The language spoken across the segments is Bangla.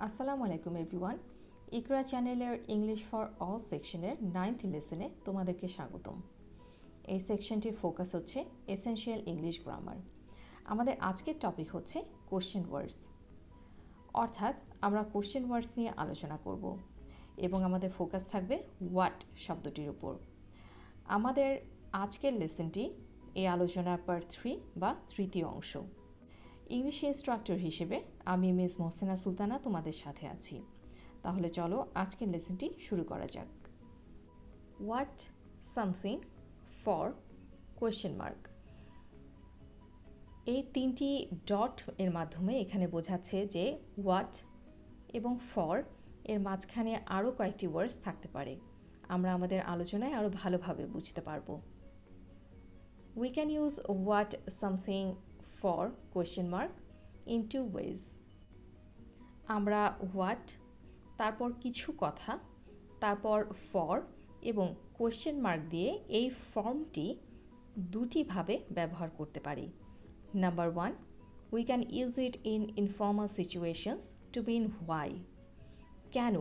Assalamualaikum everyone. ইকরা চ্যানেলের ইংলিশ ফর অল সেকশনের 9th লেসনে তোমাদেরকে স্বাগতম। এই সেকশনটির ফোকাস হচ্ছে এসেনশিয়াল ইংলিশ গ্রামার। আমাদের আজকের টপিক হচ্ছে কোশ্চেন ওয়ার্ডস, অর্থাৎ আমরা কোশ্চেন ওয়ার্ডস নিয়ে আলোচনা করব এবং আমাদের ফোকাস থাকবে হোয়াট শব্দটির উপর। আমাদের আজকের লেসনটি এই আলোচনার পার্ট 3 বা তৃতীয় অংশ। ইংলিশ ইনস্ট্রাক্টর হিসেবে আমি মিস মোহসেনা সুলতানা তোমাদের সাথে আছি। তাহলে চলো আজকের লেসনটি শুরু করা যাক। What something for question mark. এই তিনটি ডট এর মাধ্যমে এখানে বোঝাচ্ছে যে হোয়াট এবং ফর এর মাঝখানে আরও কয়েকটি ওয়ার্ডস থাকতে পারে। আমরা আমাদের আলোচনায় আরও ভালোভাবে বুঝতে পারবো। We can use what something for question mark in two ways. আমরা what তারপর কিছু কথা তারপর for এবং question mark দিয়ে এই ফর্মটি দুটিভাবে ব্যবহার করতে পারি। Number 1, we can use it in informal situations to mean why. কেন?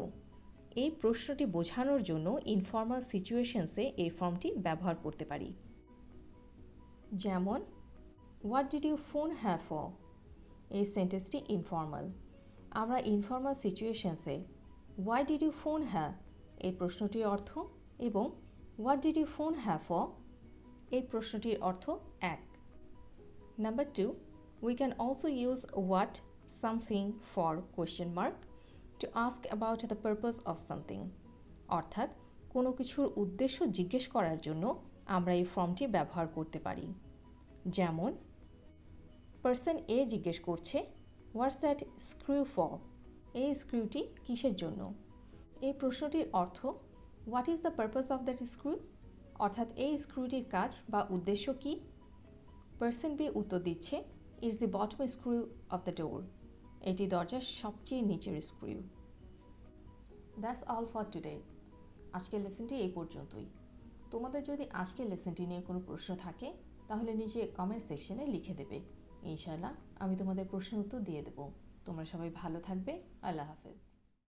এই প্রশ্নটি বোঝানোর জন্য ইনফর্মাল সিচুয়েশনসে এই ফর্মটি ব্যবহার করতে পারি। যেমন what did you phone have for? এই সেন্টেন্সটি ইনফর্মাল। আমরা ইনফর্মাল সিচুয়েশনসে why did you phone have এই প্রশ্নটির অর্থ এবং what did you phone have for এই প্রশ্নটির অর্থ এক। Number 2, we can also use what something for question mark to ask about the purpose of something, অর্থাৎ কোনো কিছুর উদ্দেশ্য জিজ্ঞেস করার জন্য আমরা এই ফর্মটি ব্যবহার করতে পারি। যেমন পার্সন এ জিজ্ঞেস করছে হোয়াটস দ্যাট স্ক্রু ফর? এই স্ক্রুটি কিসের জন্য? এই প্রশ্নটির অর্থ what is the purpose of that screw, অর্থাৎ এই স্ক্রুটির কাজ বা উদ্দেশ্য কি? পার্সন বি উত্তর দিচ্ছে is the bottom screw of the door, এটি দরজার সবচেয়ে নিচের screw. That's all for today. আজকের লেসনটি এই পর্যন্তই। তোমাদের যদি আজকের লেসনটি নিয়ে কোনো প্রশ্ন থাকে তাহলে নিচে কমেন্ট সেকশনে লিখে দেবে। ইনশাআল্লাহ আমি তোমাদের প্রশ্নের উত্তর দিয়ে দেব। তোমরা সবাই ভালো থাকবে। আল্লাহ হাফেজ।